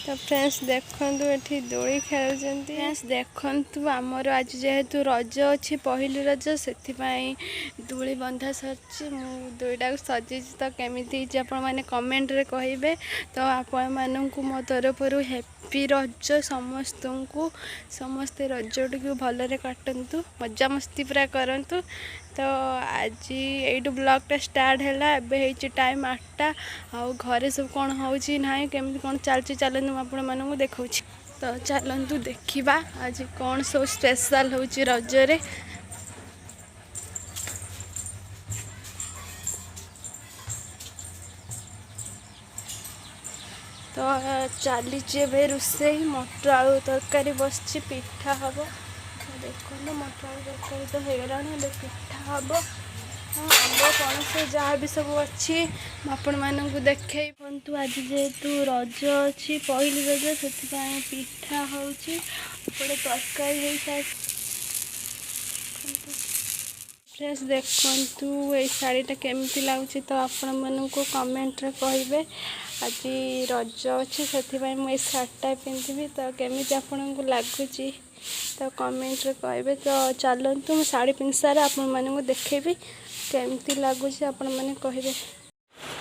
तो फ्रेंड्स देखंतु एठी दोली खेलुचंती। फ्रेंड्स देखंतु आमर आज जेहेतु रज अच्छी पहली रज से दोली बंधा सरची मु दोईटा सजी तो केमिति आपण माने कमेंट रे कहिबे। तो आपण माननकु मो तरफरु हैप्पी रज समस्तंकु समस्ते रजटी को भलरे काटंतु मजा मस्ती पूरा करंतु। तो आज यू ब्लॉगटा स्टार्ट है टाइम 8टा आउ घरे सब कौन होची नाही केमती कौन चलची चलतु आपण मानू देखा। तो चलतु देखा आज कौन सब स्पेशल होची रजरे। तो चली रोसे मटर आलू तरकारी बस पिठा हम देखो मटर आलू तरकारी तो होगा पिठा हम आंब पणस जहाँ भी सब अच्छी आपण मानू देखे बनतु। आज जेहेतु रज अच्छी पहली रज से पिठा होची तरकारी हो सारी। फ्रेंड्स देखंतु ये शाड़ीटा केमती लगुच तो आपण मानू कमेंट रे कहिबे। आज रज अच्छी से मुझे शार्टा पिंधि तो केमी आपन को लगुच तो कमेंट रे कहिबे। तो चलतु मुझे शाड़ी पिंधि सारे आपण मानू देखेबी केमती लगुच आपण मैंने कहे।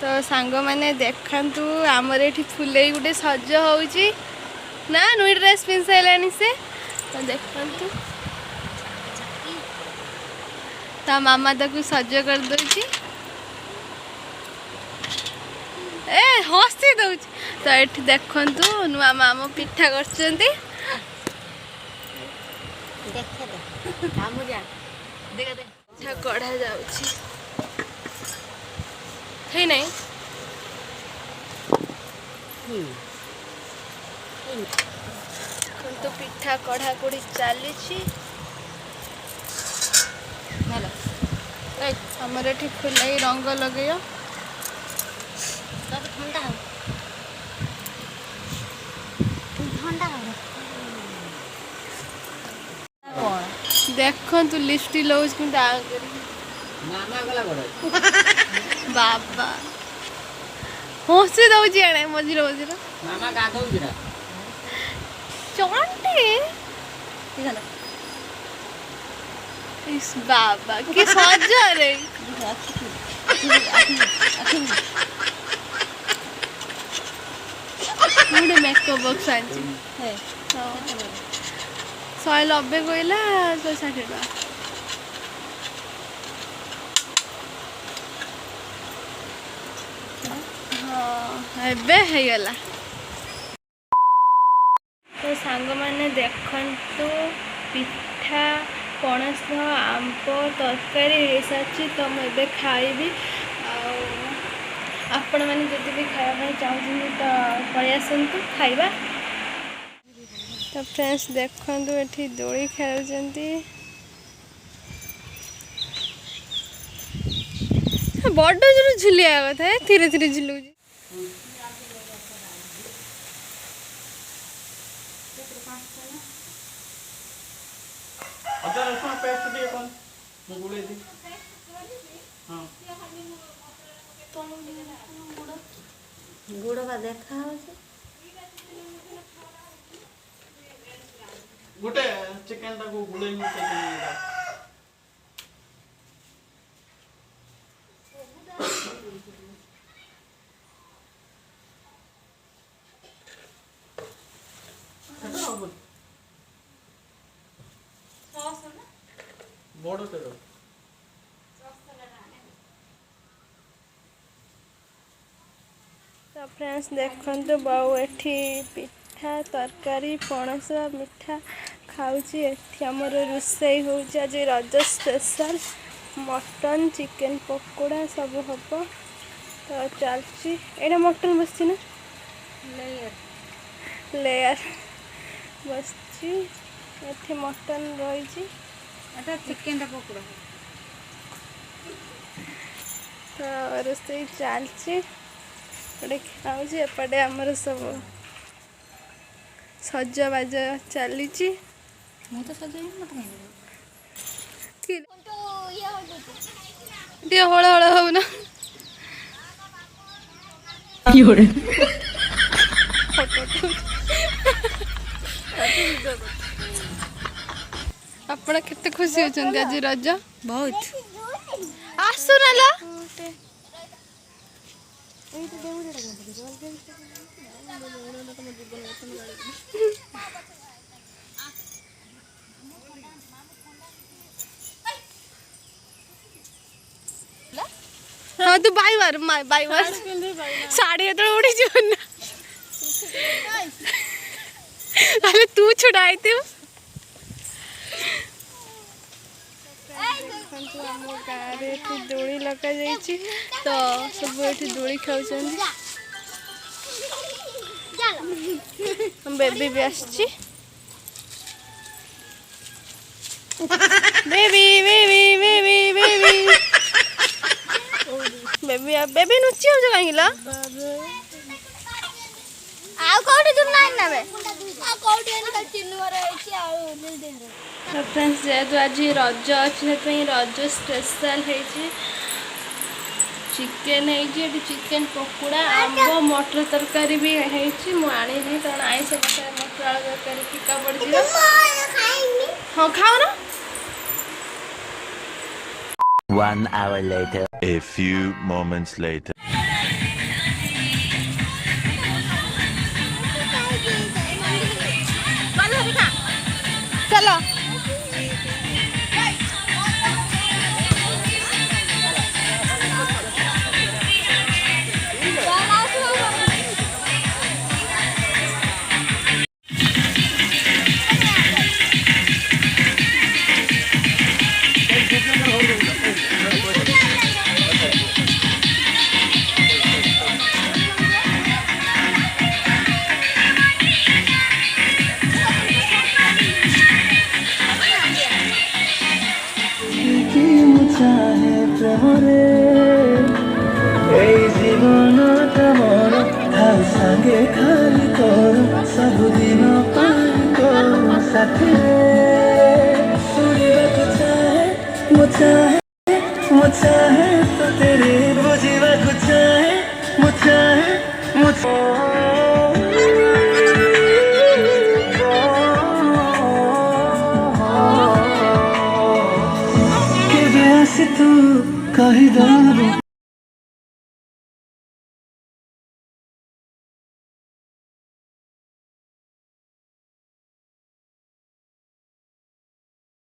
तो सांग मैंने देखंतु आमर ये फुले गुटे सज होची ना नुई ड्रेस पिंधि सारे से। तो देखंतु ता मामा ताकू सज कर दउची ए हसी दउची। तो ये देखंतु नुआ मामा पिठा करचंती पिठा कढ़ा जाउची है नहीं। तो पिठा कढ़ा कुड़ी चली हमर ये फुलाई रंग लगे देखो तू लिपस्टिक लउस कि बाबा हसी दउची एणे मझिरे मझिरे मामा गाधौची ना चंटी इस बाबा की सजा रे मुझे मेकअप बॉक्स आनी है 190 कहला 160 टका। हाँ एगला तो सांग मैंने देखंतु पिठा पणस आंब तरकारी हो सारी। तो मुझे खाइबी आपण मैंने जब भी खाया चाहते तो पलि आसतु खाइबा। तो फ्रेंड्स देखंतु एठी दोली खेलुचंती बड़ जो झुलिया कथा धीरे धीरे झुलू। गुड़ का देखा गोटे चिकन टाको गुड़े बड़ तेरो तो फ्रेंड्स देखंतु बाऊ एठी पिठा तरकारी पणस मिठा खाऊची। एठी हमर रोसई होउची आज रज स्पेशल मटन चिकन पकोड़ा सब हम। तो चलची एटा मटन बसची ना लेयर बसची एठी मटन रही चिकेन पकोड़ा तो रोसई चलची खाऊची। एपटे आमर सब सजबाज चली तो सज हल हल हो ना फोटो ଆପଣ କେତେ ଖୁସି ଅଛନ୍ତି ଆଜି ରଜ? ବହୁତ। ଆସୁ ନାଲୋ। हाँ तू बाईवार साड़ी ये उड़ी ना अरे तू छुड़ाई थी आम गाँव में दोली लगा जाइए तो सब ये दोली खेल बेबी भी आसी baby baby baby baby baby baby नुची हो कहीं फ्रेंड्स जेहेतु आज रज अच्छे रज स्पेशल चिकेन है चिकेन पकोड़ा आंब मटर तरकारी भी है मुझे कारण आईस मटर आलू तरकारी फिका पड़ हाँ खाओ ना 1 hour later. A few moments later. चलो संगे खाली तोर सबुदिन साथी सुनिबा चाहे तो तेरे बुझिबा चाहे केबे आसी तू कहि दो